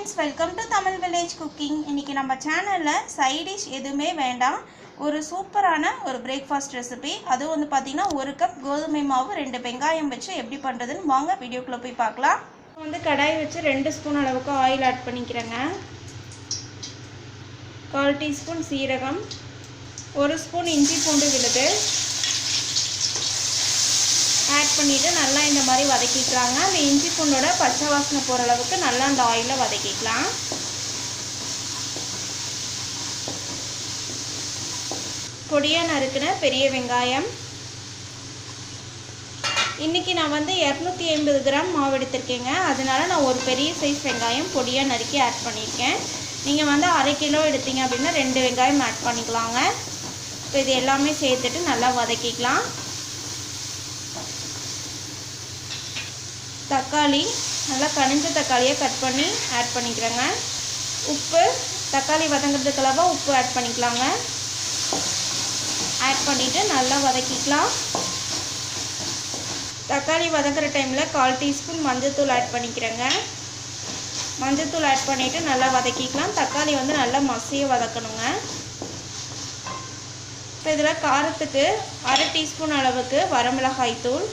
friends, welcome to Tamil Village Cooking. இன்னைக்கு நம்ம சேனல்ல சைட் டிஷ் எதுவுமே வேண்டாம், ஒரு சூப்பரான ஒரு பிரேக்ஃபாஸ்ட் ரெசிபி. அது வந்து பாத்தீங்கன்னா 1 கப் கோதுமை மாவு 2 வெங்காயம் வச்சு எப்படி பண்றதுன்னு வாங்க வீடியோக்குள்ள போய் பார்க்கலாம். வந்து கடாய் வச்சு 2 ஸ்பூன் அளவுக்கு ஆயில் ஆட் பண்ணிக்கிறேங்க. 1/4 டீஸ்பூன் சீரகம், 1 ஸ்பூன் இஞ்சி பூண்டு விழுது ஆட் பண்ணிவிட்டு நல்லா இந்த மாதிரி வதக்கிக்கலாங்க. அந்த இஞ்சி பூண்டோட பச்சை வாசனை போகிற அளவுக்கு நல்லா அந்த ஆயிலில் வதக்கிக்கலாம். பொடியாக நறுக்கின பெரிய வெங்காயம். இன்றைக்கி நான் வந்து 250 கிராம் மாவு எடுத்திருக்கேங்க. அதனால நான் ஒரு பெரிய சைஸ் வெங்காயம் பொடியாக நறுக்கி ஆட் பண்ணியிருக்கேன். நீங்கள் வந்து 1/2 கிலோ எடுத்தீங்க அப்படின்னா 2 வெங்காயம் ஆட் பண்ணிக்கலாங்க. இப்போ இது எல்லாமே சேர்த்துட்டு நல்லா வதக்கிக்கலாம். தக்காளி நல்லா கனிஞ்ச தக்காளியை கட் பண்ணி ஆட் பண்ணிக்கிறேங்க. உப்பு, தக்காளி வதங்கிறதுக்கு அளவாக உப்பு ஆட் பண்ணிக்கலாங்க. ஆட் பண்ணிவிட்டு நல்லா வதக்கிக்கலாம். தக்காளி வதங்குற டைமில் 1/4 டீஸ்பூன் மஞ்சள்தூள் ஆட் பண்ணிக்கிறேங்க. மஞ்சள்தூள் ஆட் பண்ணிவிட்டு நல்லா வதக்கிக்கலாம். தக்காளி வந்து நல்லா மசிய வதக்கணுங்க. இப்போ இதில் காரத்துக்கு 1/2 டீஸ்பூன் அளவுக்கு வரமிளகாய் தூள்,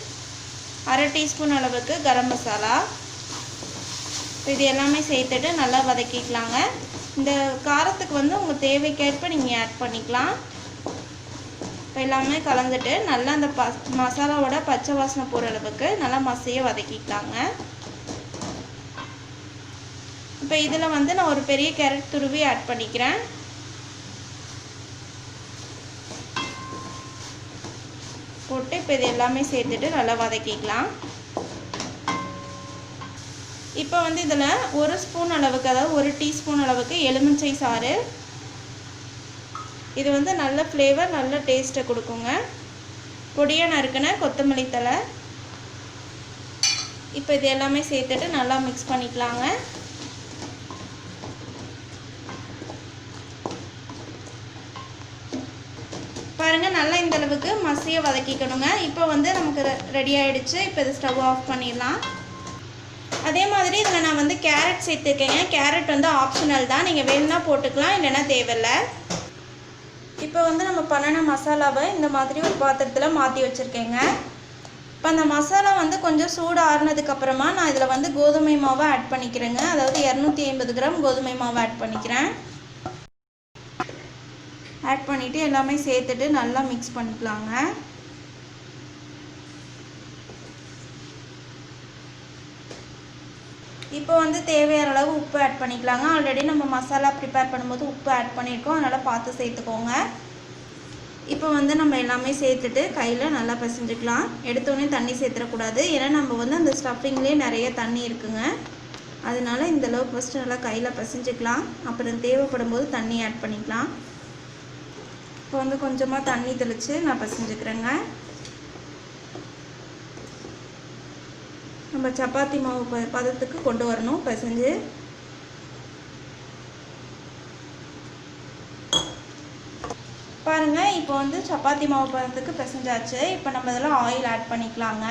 1/2 டீஸ்பூன் அளவுக்கு கரம் மசாலா, இது எல்லாமே சேர்த்துட்டு நல்லா வதக்கிக்கலாங்க. இந்த காரத்துக்கு வந்து உங்கள் தேவைக்கேற்ப நீங்கள் ஆட் பண்ணிக்கலாம். இப்போ எல்லாமே கலந்துட்டு நல்லா அந்த மசாலாவோட பச்சை வாசனை போகிற அளவுக்கு நல்லா மசிய வதக்கிக்கலாங்க. இப்போ இதில் வந்து நான் ஒரு பெரிய கேரட் துருவி ஆட் பண்ணிக்கிறேன். போட்டு இப்போ இது எல்லாமே சேர்த்துட்டு நல்லா வதக்கிக்கலாம். இப்போ வந்து இதில் 1 ஸ்பூன் அளவுக்கு, அதாவது 1 டீஸ்பூன் அளவுக்கு எலுமிச்சை சாறு. இது வந்து நல்ல ஃப்ளேவர், நல்ல டேஸ்ட்டை கொடுக்குங்க. பொடியாக நறுக்கின கொத்தமல்லி தழை. இப்போ இது எல்லாமே சேர்த்துட்டு நல்லா மிக்ஸ் பண்ணிக்கலாங்க. பாருங்கள், நல்லா இந்த அளவுக்கு மசிய வதக்கிக்கணுங்க. இப்போ வந்து நமக்கு ரெடி ஆகிடுச்சு. இப்போ இது ஸ்டவ் ஆஃப் பண்ணிடலாம். அதே மாதிரி இதில் நான் வந்து கேரட் சேர்த்துருக்கேங்க. கேரட் வந்து ஆப்ஷனல் தான், நீங்கள் வேணும்னா போட்டுக்கலாம், இல்லைன்னா தேவையில்லை. இப்போ வந்து நம்ம பண்ணின மசாலாவை இந்த மாதிரி ஒரு பாத்திரத்தில் மாற்றி வச்சுருக்கேங்க. இப்போ அந்த மசாலா வந்து கொஞ்சம் சூடு ஆறுனதுக்கப்புறமா நான் இதில் வந்து கோதுமை மாவை ஆட் பண்ணிக்கிறேங்க. அதாவது 250 கிராம் கோதுமை மாவை ஆட் பண்ணிக்கிறேன். ஆட் பண்ணிவிட்டு எல்லாமே சேர்த்துட்டு நல்லா மிக்ஸ் பண்ணிக்கலாங்க. இப்போ வந்து தேவையான அளவு உப்பு ஆட் பண்ணிக்கலாங்க. ஆல்ரெடி நம்ம மசாலா ப்ரிப்பேர் பண்ணும்போது உப்பு ஆட் பண்ணியிருக்கோம், அதனால் பார்த்து சேர்த்துக்கோங்க. இப்போ வந்து நம்ம எல்லாமே சேர்த்துட்டு கையில் நல்லா பிசைஞ்சிக்கலாம். எடுத்தோடனே தண்ணி சேர்த்துடக்கூடாது, ஏன்னா நம்ம வந்து அந்த ஸ்டஃபிங்லேயே நிறைய தண்ணி இருக்குங்க. அதனால இந்தளவுக்கு ஃபஸ்ட்டு நல்லா கையில் பிசைஞ்சிக்கலாம். அப்புறம் தேவைப்படும் போது தண்ணி ஆட் பண்ணிக்கலாம். இப்போ வந்து கொஞ்சமாக தண்ணி தெளித்து நான் பிசைஞ்சுக்கிறேங்க. நம்ம சப்பாத்தி மாவு பதத்துக்கு கொண்டு வரணும் பிசைஞ்சு. பாருங்கள், இப்போ வந்து சப்பாத்தி மாவு பதத்துக்கு பிசைஞ்சாச்சு. இப்போ நம்ம இதில் ஆயில் ஆட் பண்ணிக்கலாங்க.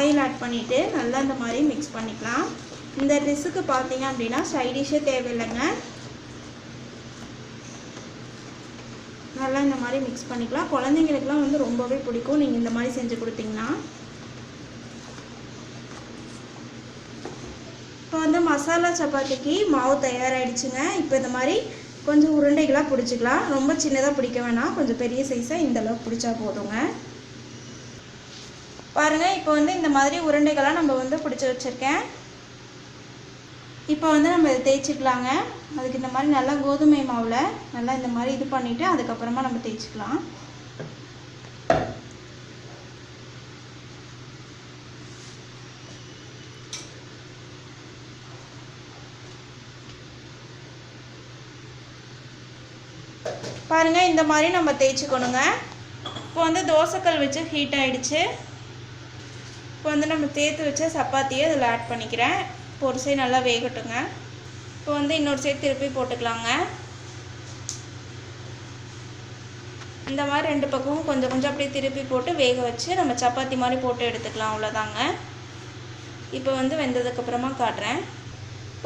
ஆயில் ஆட் பண்ணிவிட்டு நல்லா இந்த மாதிரி மிக்ஸ் பண்ணிக்கலாம். இந்த டிஷ்ஷுக்கு பார்த்தீங்க அப்படின்னா சைட் டிஷ்ஷே தேவையில்லைங்க. நல்லா இந்த மாதிரி மிக்ஸ் பண்ணிக்கலாம். குழந்தைங்களுக்குலாம் வந்து ரொம்பவே பிடிக்கும் நீங்கள் இந்த மாதிரி செஞ்சு கொடுத்தீங்கன்னா. இப்போ வந்து மசாலா சப்பாத்திக்கு மாவு தயாராகிடுச்சுங்க. இப்போ இந்த மாதிரி கொஞ்சம் உருண்டைகளாக பிடிச்சிக்கலாம். ரொம்ப சின்னதாக பிடிக்க வேணாம், கொஞ்சம் பெரிய சைஸாக இந்தளவுக்கு பிடிச்சா போதுங்க. பாருங்கள், இப்போ வந்து இந்த மாதிரி உருண்டைகளாக நம்ம வந்து பிடிச்சி வச்சுருக்கேன். இப்போ வந்து நம்ம இதை தேய்ச்சிக்கலாங்க. அதுக்கு இந்த மாதிரி நல்லா கோதுமை மாவில் நல்லா இந்த மாதிரி இது பண்ணிவிட்டு அதுக்கப்புறமா நம்ம தேய்ச்சிக்கலாம். பாருங்கள், இந்த மாதிரி நம்ம தேய்ச்சிக்கணுங்க. இப்போ வந்து தோசைக்கல் வச்சு ஹீட் ஆகிடுச்சு. இப்போ வந்து நம்ம தேய்த்து வச்ச சப்பாத்தியை இதில் ஆட் பண்ணிக்கிறேன். இப்போ ஒரு சைடு நல்லா வேகட்டுங்க. இப்போ வந்து இன்னொரு சைடு திருப்பி போட்டுக்கலாங்க. இந்த மாதிரி 2 பக்கமும் கொஞ்சம் கொஞ்சம் அப்படியே திருப்பி போட்டு வேக வச்சு நம்ம சப்பாத்தி மாதிரி போட்டு எடுத்துக்கலாம். அவ்வளோதாங்க. இப்போ வந்து வெந்ததுக்கப்புறமா காட்டுறேன்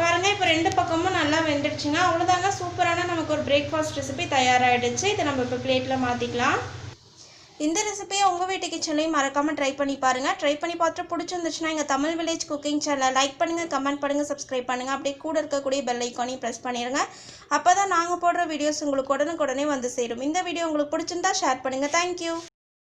பாருங்கள். இப்போ 2 பக்கமும் நல்லா வெந்துடுச்சுங்க. அவ்வளோதாங்க, சூப்பரான நமக்கு ஒரு பிரேக்ஃபாஸ்ட் ரெசிபி தயாராகிடுச்சு. இதை நம்ம இப்போ பிளேட்டில் மாற்றிக்கலாம். இந்த ரெசிபியை உங்கள் வீட்டு கிச்சன்லையும் மறக்காமல் ட்ரை பண்ணி பாருங்கள். ட்ரை பண்ணி பார்த்துட்டு பிடிச்சிருந்துச்சுன்னா எங்கள் தமிழ் வில்லேஜ் குக்கிங் சேனலை லைக் பண்ணுங்கள், கமெண்ட் பண்ணுங்கள், சப்ஸ்கிரைப் பண்ணுங்கள். அப்படியே கூட இருக்கக்கூடிய பெல் ஐக்கானையும் ப்ரெஸ் பண்ணிடுங்க. அப்போ தான் நாங்கள் போடுற வீடியோஸ் உங்களுக்கு உடனுக்குடனே வந்து சேரும். இந்த வீடியோ உங்களுக்கு பிடிச்சிருந்தா ஷேர் பண்ணுங்கள். தேங்க்யூ.